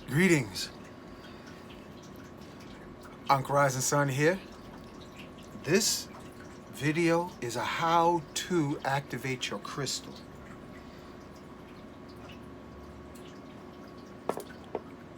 Greetings. Uncle Rising Sun here. This video is a how to activate your crystal.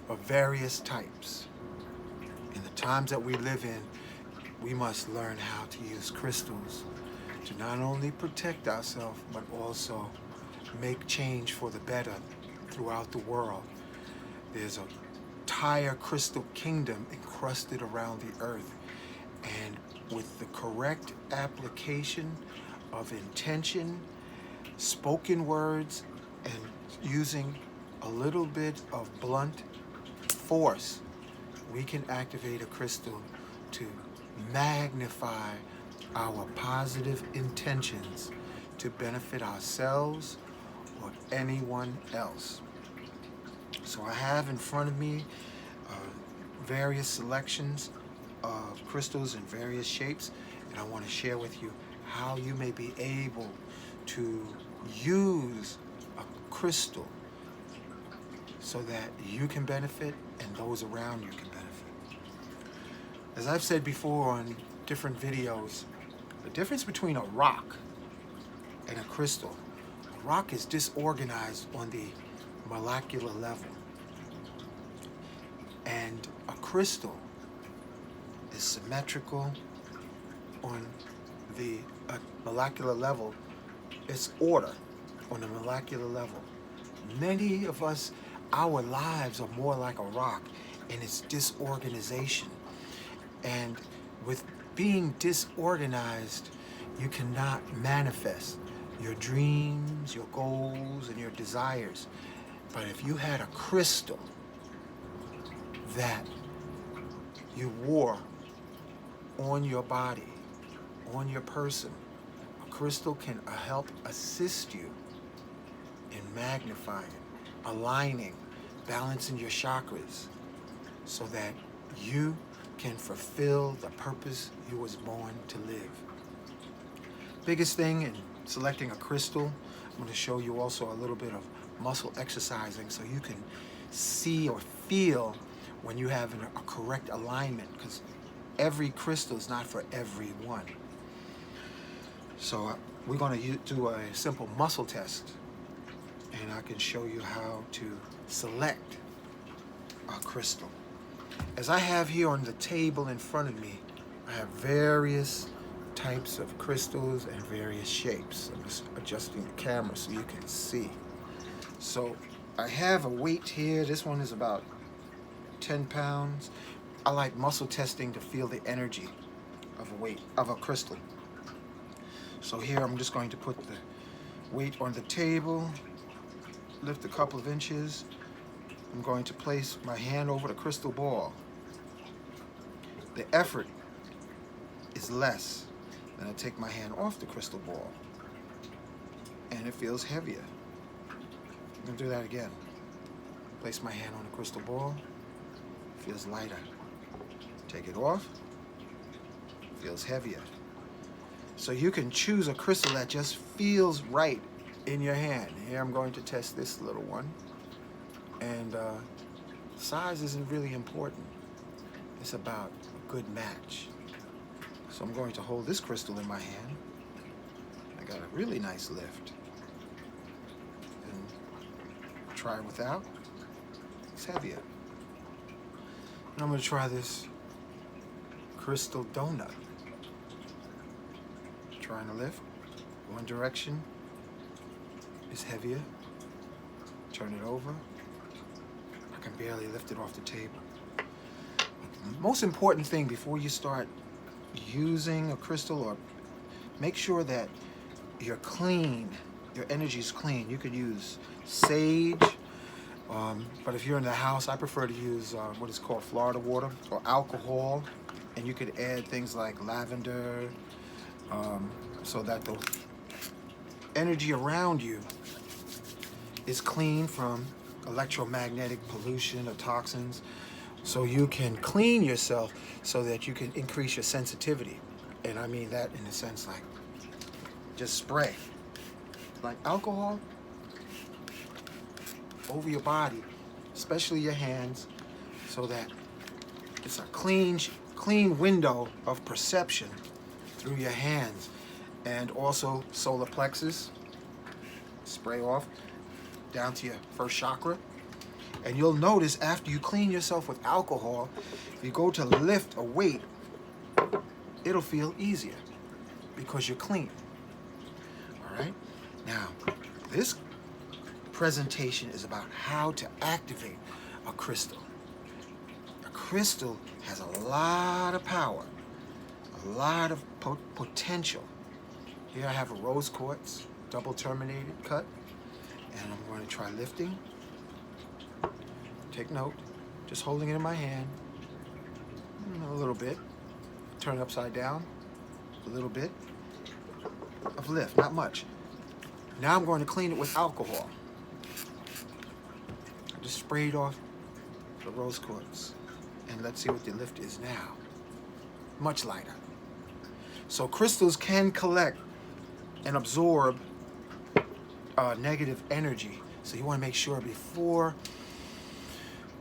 Of various types. In the times that we live in, we must learn how to use crystals to not only protect ourselves, but also make change for the better throughout the world. There's an entire crystal kingdom encrusted around the earth, and with the correct application of intention, spoken words, and using a little bit of blunt force, we can activate a crystal to magnify our positive intentions to benefit ourselves or anyone else. So I have in front of me various selections of crystals in various shapes, and I want to share with you how you may be able to use a crystal so that you can benefit and those around you can benefit. As I've said before on different videos, the difference between a rock and a crystal: a rock is disorganized on the molecular level, and a crystal is symmetrical on the molecular level. It's order on the molecular level. Many of us, our lives are more like a rock, and it's disorganization. And with being disorganized, you cannot manifest your dreams, your goals, and your desires. But if you had a crystal that you wore on your body, on your person, a crystal can help assist you in magnifying, aligning, balancing your chakras so that you can fulfill the purpose you was born to live. Biggest thing in selecting a crystal, I'm going to show you also a little bit of muscle exercising so you can see or feel when you have a correct alignment, because every crystal is not for everyone. So we're going to do a simple muscle test, and I can show you how to select a crystal. As I have here on the table in front of me, I have various types of crystals and various shapes. I'm just adjusting the camera so you can see. So I have a weight here. This one is about 10 pounds. I like muscle testing to feel the energy of a weight of a crystal. So here I'm just going to put the weight on the table, lift a couple of inches. I'm going to place my hand over the crystal ball. The effort is less than I take my hand off the crystal ball, and it feels heavier. I'm going to do that again. Place my hand on the crystal ball. Feels lighter. Take it off. Feels heavier. So you can choose a crystal that just feels right in your hand. Here I'm going to test this little one. And size isn't really important. It's about a good match. So I'm going to hold this crystal in my hand. I got a really nice lift. And try it without. It's heavier. And I'm going to try this crystal donut. Trying to lift. One direction is heavier. Turn it over. I can barely lift it off the table. The most important thing before you start using a crystal, or make sure that you're clean, your energy's clean. You could use sage, but if you're in the house, I prefer to use what is called Florida water or alcohol, and you could add things like lavender, so that the energy around you is clean from electromagnetic pollution or toxins, so you can clean yourself so that you can increase your sensitivity. And I mean that in a sense like just spray like alcohol over your body especially your hands, so that it's a clean window of perception through your hands. And also solar plexus, spray off down to your first chakra. And you'll notice after you clean yourself with alcohol, if you go to lift a weight, it'll feel easier because you're clean. All right? Now, this presentation is about how to activate a crystal. A crystal has a lot of power, a lot of potential. Here I have a rose quartz, double terminated cut, and I'm going to try lifting. Take note, just holding it in my hand, a little bit, turn it upside down, a little bit of lift, not much. Now I'm going to clean it with alcohol. I just sprayed off the rose quartz, and let's see what the lift is now. Much lighter. So crystals can collect and absorb negative energy. So you want to make sure before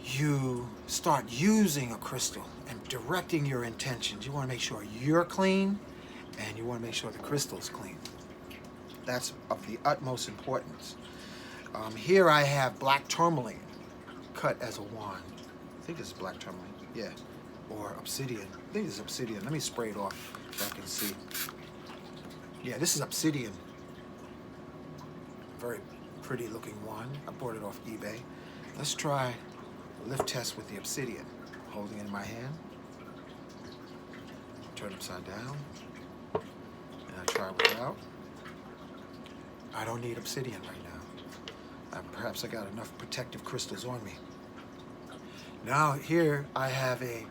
you start using a crystal and directing your intentions, you want to make sure you're clean and you want to make sure the crystal's clean. That's of the utmost importance. Here I have black tourmaline cut as a wand. I think this is black tourmaline, yeah, or obsidian. I think this is obsidian. Let me spray it off so I can see. Yeah, this is obsidian. Very pretty looking wand. I bought it off eBay. Let's try a lift test with the obsidian. Holding it in my hand. Turn it upside down. And I try it without. I don't need obsidian right now. Perhaps I got enough protective crystals on me. Now here I have a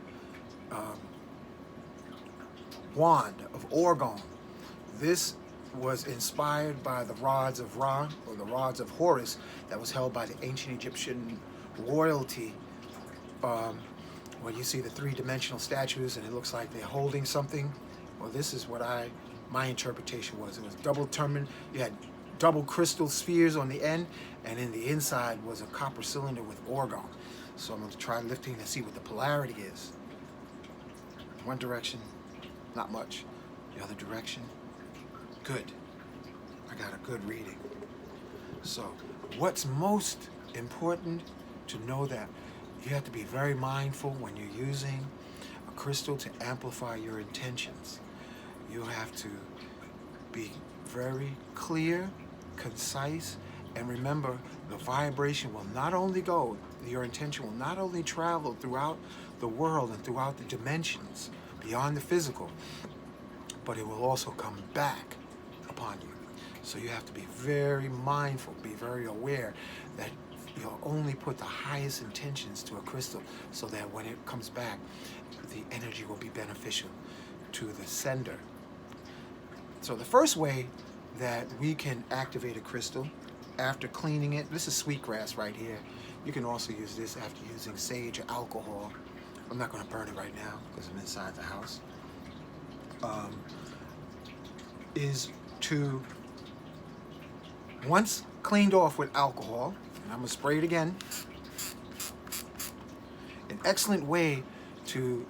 wand of orgone. This was inspired by the rods of Ra, or the rods of Horus, that was held by the ancient Egyptian royalty. When you see the three-dimensional statues and it looks like they're holding something, well, this is what my interpretation was. It was double termin. You had double crystal spheres on the end, and in the inside was a copper cylinder with orgone. So I'm going to try lifting and see what the polarity is. One direction, not much. The other direction, good. I got a good reading. So what's most important to know, that you have to be very mindful when you're using a crystal to amplify your intentions. You have to be very clear, concise, and remember, the vibration will not only go, your intention will not only travel throughout the world and throughout the dimensions beyond the physical, but it will also come back upon you. So you have to be very mindful, be very aware that you'll only put the highest intentions to a crystal, so that when it comes back, the energy will be beneficial to the sender. So the first way that we can activate a crystal after cleaning it, this is sweetgrass right here. You can also use this after using sage or alcohol. I'm not going to burn it right now because I'm inside the house. Is to, once cleaned off with alcohol, and I'm going to spray it again, an excellent way to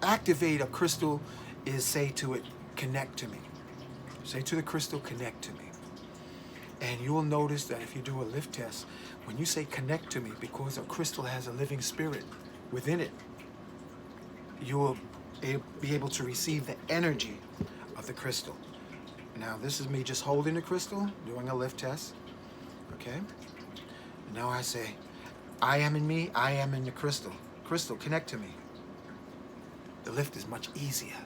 activate a crystal is say to it, connect to me. Say to the crystal, connect to me. And you will notice that if you do a lift test, when you say connect to me, because a crystal has a living spirit within it, you will be able to receive the energy of the crystal. Now this is me just holding the crystal, doing a lift test. Okay? And now I say, I am in me, I am in the crystal. Crystal, connect to me. The lift is much easier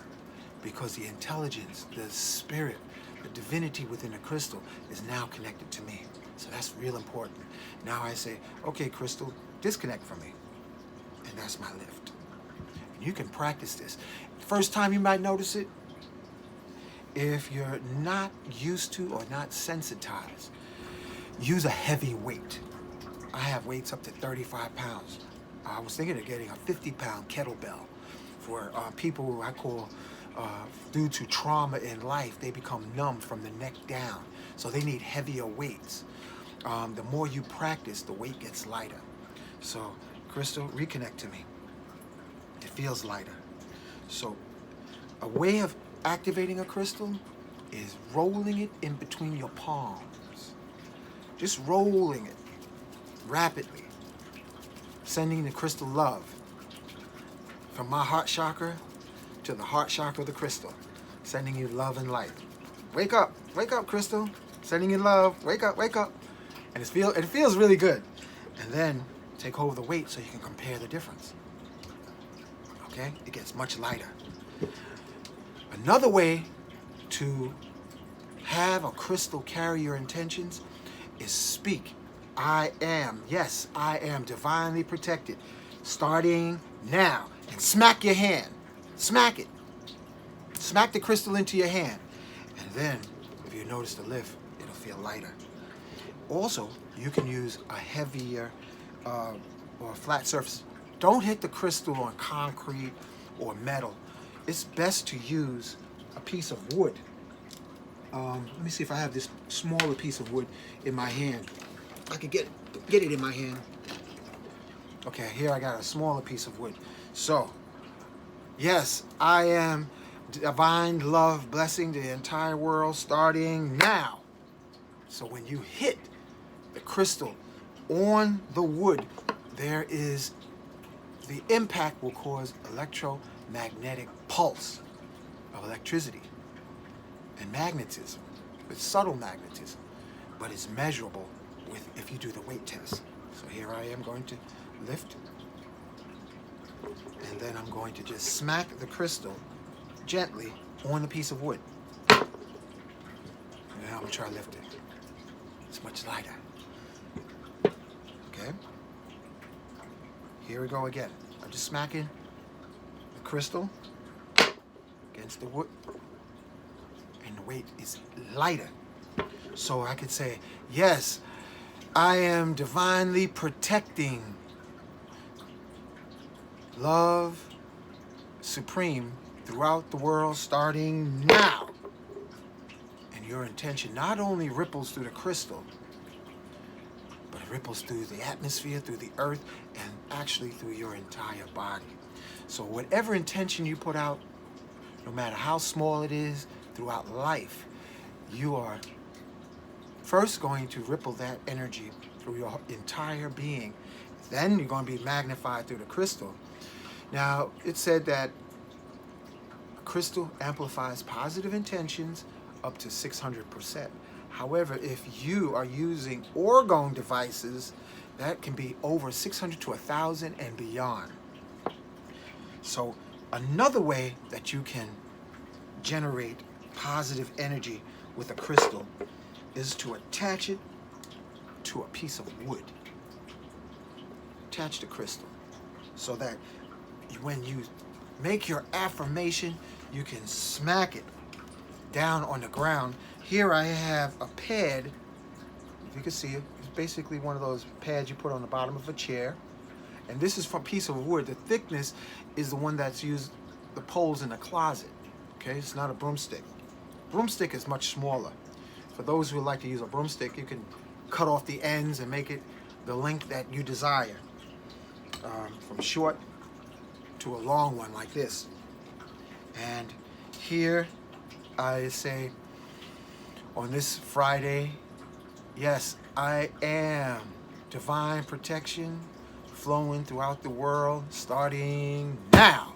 because the intelligence, the spirit, the divinity within the crystal is now connected to me. So that's real important. Now I say, okay, crystal, disconnect from me. And that's my lift. And you can practice this. First time you might notice it, if you're not used to or not sensitized, use a heavy weight. I have weights up to 35 pounds. I was thinking of getting a 50-pound kettlebell for people who I call, due to trauma in life, they become numb from the neck down. So they need heavier weights. the more you practice, the weight gets lighter. So, crystal, reconnect to me. It feels lighter. So, a way of activating a crystal is rolling it in between your palms. Just rolling it rapidly, sending the crystal love from my heart chakra to the heart chakra of the crystal, sending you love and light. Wake up, crystal, sending you love. Wake up, and it feels really good. And then take hold of the weight so you can compare the difference. Okay, it gets much lighter. Another way to have a crystal carry your intentions is speak. I am, yes, I am divinely protected. Starting now. And smack your hand. Smack it. Smack the crystal into your hand. And then, if you notice the lift, it'll feel lighter. Also, you can use a heavier or a flat surface. Don't hit the crystal on concrete or metal. It's best to use a piece of wood. Let me see if I have this smaller piece of wood in my hand. I can get it in my hand. Okay, here I got a smaller piece of wood. So, yes, I am divine love blessing the entire world starting now. So when you hit the crystal on the wood, there is the impact will cause electromagnetic pulse of electricity and magnetism. It's subtle magnetism, but it's measurable with if you do the weight test. So here I am going to lift, and then I'm going to just smack the crystal gently on the piece of wood. And now I'm going to try lifting. It's much lighter. Okay? Here we go again. I'm just smacking the crystal against the wood, and the weight is lighter. So I could say, yes, I am divinely protecting love supreme throughout the world starting now. And your intention not only ripples through the crystal, but it ripples through the atmosphere, through the earth, and actually through your entire body. So whatever intention you put out, no matter how small it is, throughout life, you are first going to ripple that energy through your entire being. Then you're going to be magnified through the crystal. Now, it said that a crystal amplifies positive intentions up to 600%. However, if you are using orgone devices, that can be over 600 to 1,000 and beyond. So another way that you can generate positive energy with a crystal is to attach it to a piece of wood. Attach the crystal so that when you make your affirmation, you can smack it down on the ground. Here I have a pad. If you can see it, it's basically one of those pads you put on the bottom of a chair. And this is from a piece of wood. The thickness is the one that's used, the poles in the closet. Okay, it's not a broomstick. Broomstick is much smaller. For those who like to use a broomstick, you can cut off the ends and make it the length that you desire. From short to a long one like this. And here I say, on this Friday, yes, I am divine protection flowing throughout the world starting now.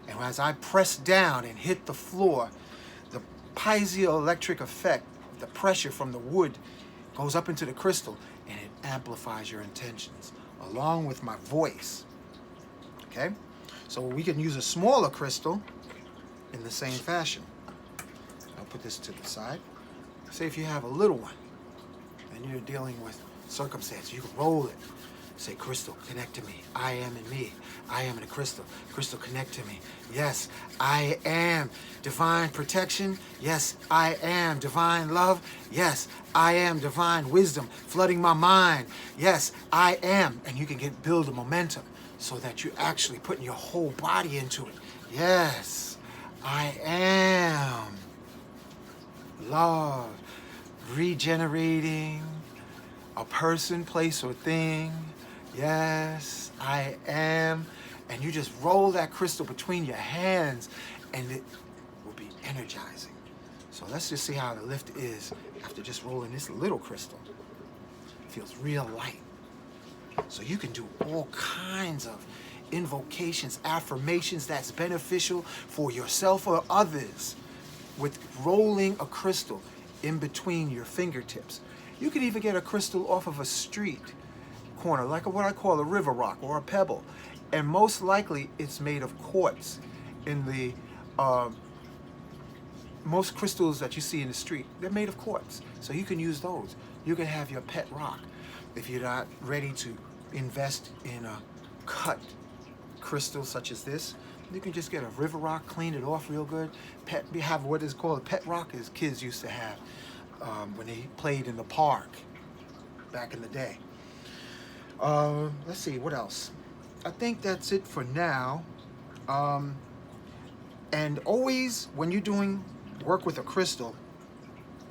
And as I press down and hit the floor, the piezoelectric effect, the pressure from the wood goes up into the crystal and it amplifies your intentions along with my voice. Okay? So we can use a smaller crystal in the same fashion. I'll put this to the side. Say if you have a little one and you're dealing with circumstances, you can roll it. Say, crystal, connect to me. I am in me. I am in a crystal. Crystal, connect to me. Yes, I am divine protection. Yes, I am divine love. Yes, I am divine wisdom flooding my mind. Yes, I am. And you can build a momentum so that you're actually putting your whole body into it. Yes, I am love, regenerating a person, place, or thing. Yes, I am. And you just roll that crystal between your hands and it will be energizing. So let's just see how the lift is after just rolling this little crystal. It feels real light. So you can do all kinds of invocations, affirmations that's beneficial for yourself or others with rolling a crystal in between your fingertips. You can even get a crystal off of a street corner, like what I call a river rock or a pebble. And most likely it's made of quartz. In the most crystals that you see in the street, they're made of quartz. So you can use those. You can have your pet rock. If you're not ready to invest in a cut crystal such as this, you can just get a river rock, clean it off real good. We have what is called a pet rock, as kids used to have when they played in the park back in the day. Let's see, what else? I think that's it for now. And always, when you're doing work with a crystal,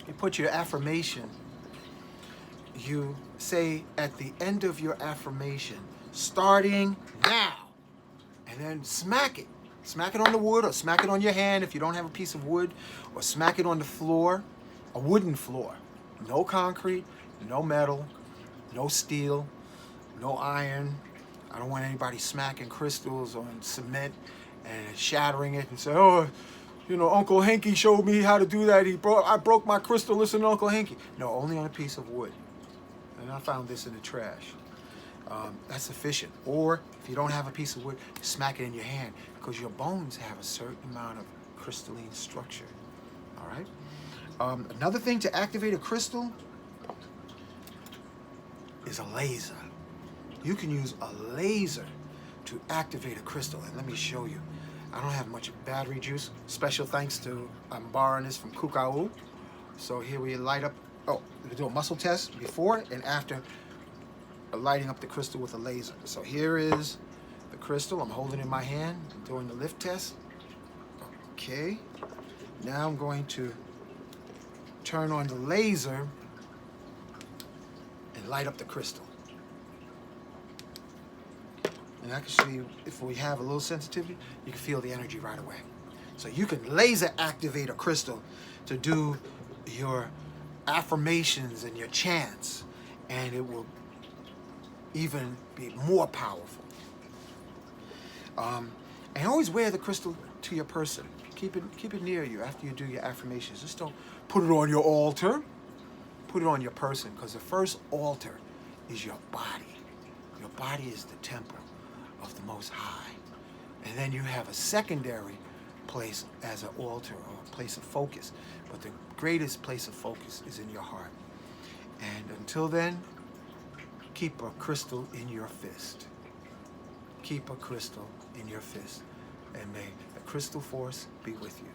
you put your affirmation. You say at the end of your affirmation, starting now, and then smack it. Smack it on the wood or smack it on your hand if you don't have a piece of wood, or smack it on the floor, a wooden floor. No concrete, no metal, no steel, no iron. I don't want anybody smacking crystals on cement and shattering it and say, oh, you know, Uncle Hanky showed me how to do that. I broke my crystal, listen to Uncle Hanky. No, only on a piece of wood. And I found this in the trash. That's sufficient. Or if you don't have a piece of wood, smack it in your hand, because your bones have a certain amount of crystalline structure. All right. Another thing to activate a crystal is a laser. You can use a laser to activate a crystal. And let me show you. I don't have much battery juice. Special thanks to, I'm borrowing this from Kukau. So here we light up, we do a muscle test before and after lighting up the crystal with a laser. So here is the crystal. I'm holding it in my hand, doing the lift test. Okay. Now I'm going to turn on the laser and light up the crystal. And I can show you, if we have a little sensitivity, you can feel the energy right away. So you can laser activate a crystal to do your affirmations and your chants, and it will even be more powerful. And always wear the crystal to your person. Keep it near you after you do your affirmations. Just don't put it on your altar. Put it on your person, because the first altar is your body. Your body is the temple of the Most High. And then you have a secondary place as an altar or a place of focus. But the greatest place of focus is in your heart. And until then, keep a crystal in your fist. Keep a crystal in your fist. And may the crystal force be with you.